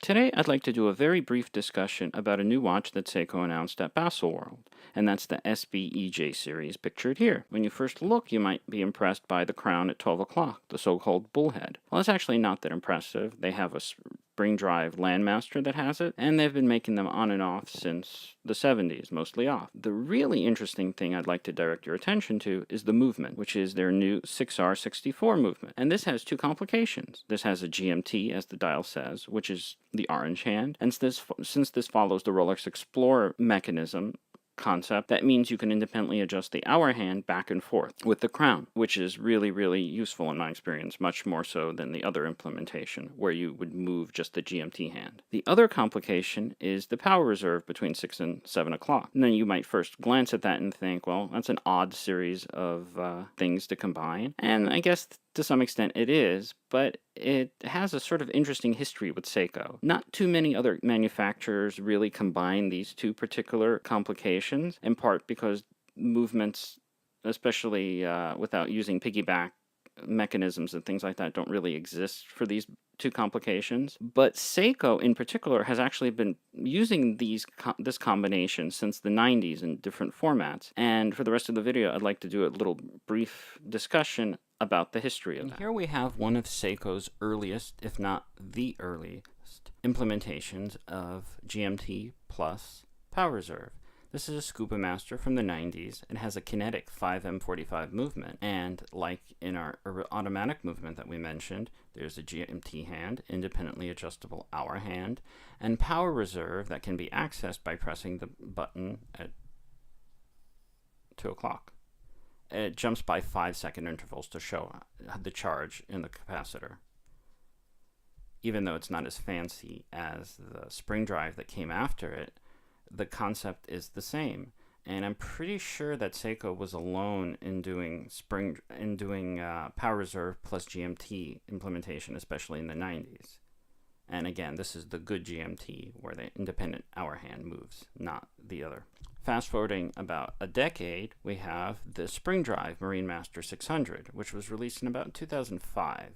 Today, I'd like to do a very brief discussion about a new watch that Seiko announced at Baselworld, and that's the SBEJ series pictured here. When you first look, you might be impressed by the crown at 12 o'clock, the so-called bullhead. Well, it's actually not that impressive. They have a spring drive Landmaster that has it, and they've been making them on and off since the 70s, mostly off. The really interesting thing I'd like to direct your attention to is the movement, which is their new 6R64 movement. And this has two complications. This has a GMT, as the dial says, which is the orange hand, and since this follows the Rolex Explorer mechanism concept, that means you can independently adjust the hour hand back and forth with the crown, which is really useful in my experience, much more so than the other implementation, where you would move just the GMT hand. The other complication is the power reserve between 6 and 7 o'clock. And then you might first glance at that and think, well, that's an odd series of things to combine. And I guess to some extent it is, but it has a sort of interesting history with Seiko. Not too many other manufacturers really combine these two particular complications, in part because movements, especially without using piggyback mechanisms and things like that, don't really exist for these two complications. But Seiko in particular has actually been using this combination since the 90s in different formats. And for the rest of the video, I'd like to do a little brief discussion about the history of that. Here we have one of Seiko's earliest, if not the earliest, implementations of GMT plus power reserve. This is a Scuba Master from the 90s. It has a kinetic 5M45 movement, and like in our automatic movement that we mentioned, there's a GMT hand, independently adjustable hour hand, and power reserve that can be accessed by pressing the button at 2 o'clock. It jumps by 5-second intervals to show the charge in the capacitor. Even though it's not as fancy as the spring drive that came after it, the concept is the same. And I'm pretty sure that Seiko was alone in doing power reserve plus GMT implementation, especially in the 90s. And again, this is the good GMT, where the independent hour hand moves, not the other. Fast forwarding about a decade, we have the spring drive Marine Master 600, which was released in about 2005.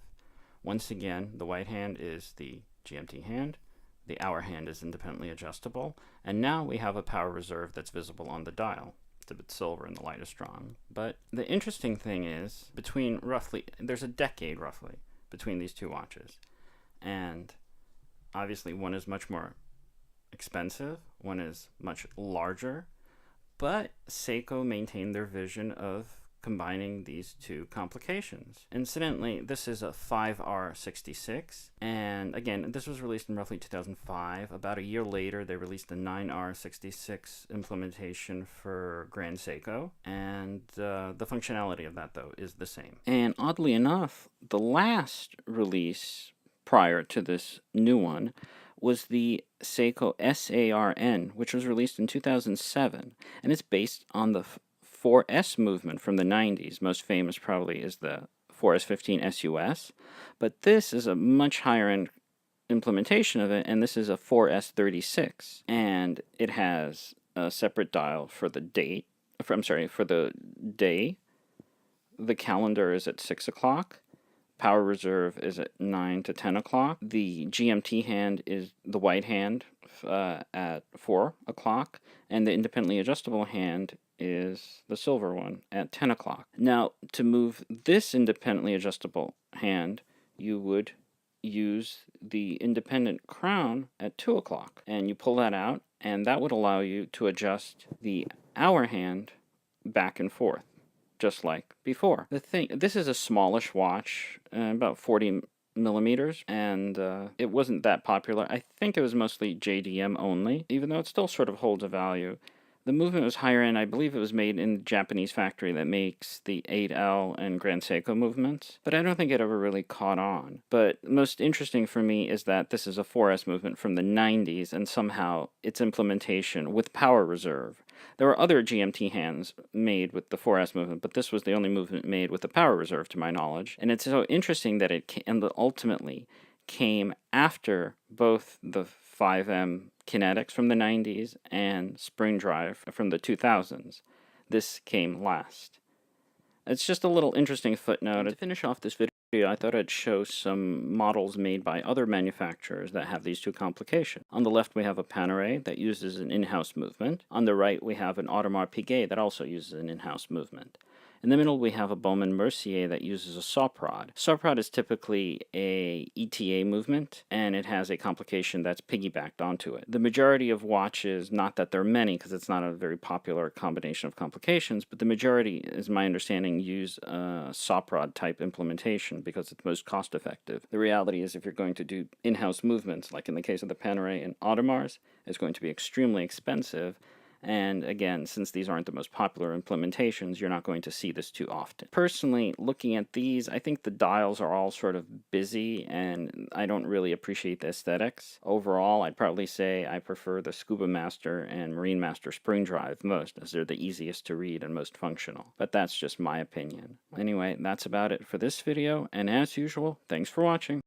Once again, the white hand is the GMT hand, the hour hand is independently adjustable, and now we have a power reserve that's visible on the dial. It's a bit silver and the light is strong. But the interesting thing is, there's a decade roughly between these two watches. And obviously one is much more expensive, one is much larger, but Seiko maintained their vision of combining these two complications. Incidentally, this is a 5R66, and again, this was released in roughly 2005. About a year later, they released the 9R66 implementation for Grand Seiko, and the functionality of that, though, is the same. And oddly enough, the last release prior to this new one was the Seiko SARN, which was released in 2007, and it's based on the 4S movement from the 90s. Most famous probably is the 4S15 SUS, but this is a much higher end implementation of it, and this is a 4S36, and it has a separate dial for the day. The calendar is at 6 o'clock. Power reserve is at 9 to 10 o'clock. The GMT hand is the white hand at 4 o'clock, and the independently adjustable hand is the silver one at 10 o'clock. Now, to move this independently adjustable hand, you would use the independent crown at 2 o'clock, and you pull that out, and that would allow you to adjust the hour hand back and forth, just like before. This is a smallish watch, about 40 millimeters, and it wasn't that popular. I think it was mostly JDM only, even though it still sort of holds a value. The movement was higher end. I believe it was made in the Japanese factory that makes the 8L and Grand Seiko movements, but I don't think it ever really caught on. But most interesting for me is that this is a 4S movement from the 90s, and somehow its implementation with power reserve. There were other GMT hands made with the 4S movement, but this was the only movement made with the power reserve, to my knowledge. And it's so interesting that it ultimately came after both the 5M kinetics from the 90s and spring drive from the 2000s. This came last. It's just a little interesting footnote. And to finish off this video, I thought I'd show some models made by other manufacturers that have these two complications. On the left, we have a Panerai that uses an in-house movement. On the right, we have an Audemars Piguet that also uses an in-house movement. In the middle, we have a Bowman Mercier that uses a saw prod. Saw prod is typically a ETA movement, and it has a complication that's piggybacked onto it. The majority of watches, not that there are many, because it's not a very popular combination of complications, but the majority, is my understanding, use a saw prod type implementation because it's most cost effective. The reality is if you're going to do in-house movements, like in the case of the Panerai and Audemars, it's going to be extremely expensive. And again, since these aren't the most popular implementations, you're not going to see this too often. Personally, looking at these, I think the dials are all sort of busy, and I don't really appreciate the aesthetics. Overall, I'd probably say I prefer the Scuba Master and Marine Master Spring Drive most, as they're the easiest to read and most functional. But that's just my opinion. Anyway, that's about it for this video, and as usual, thanks for watching.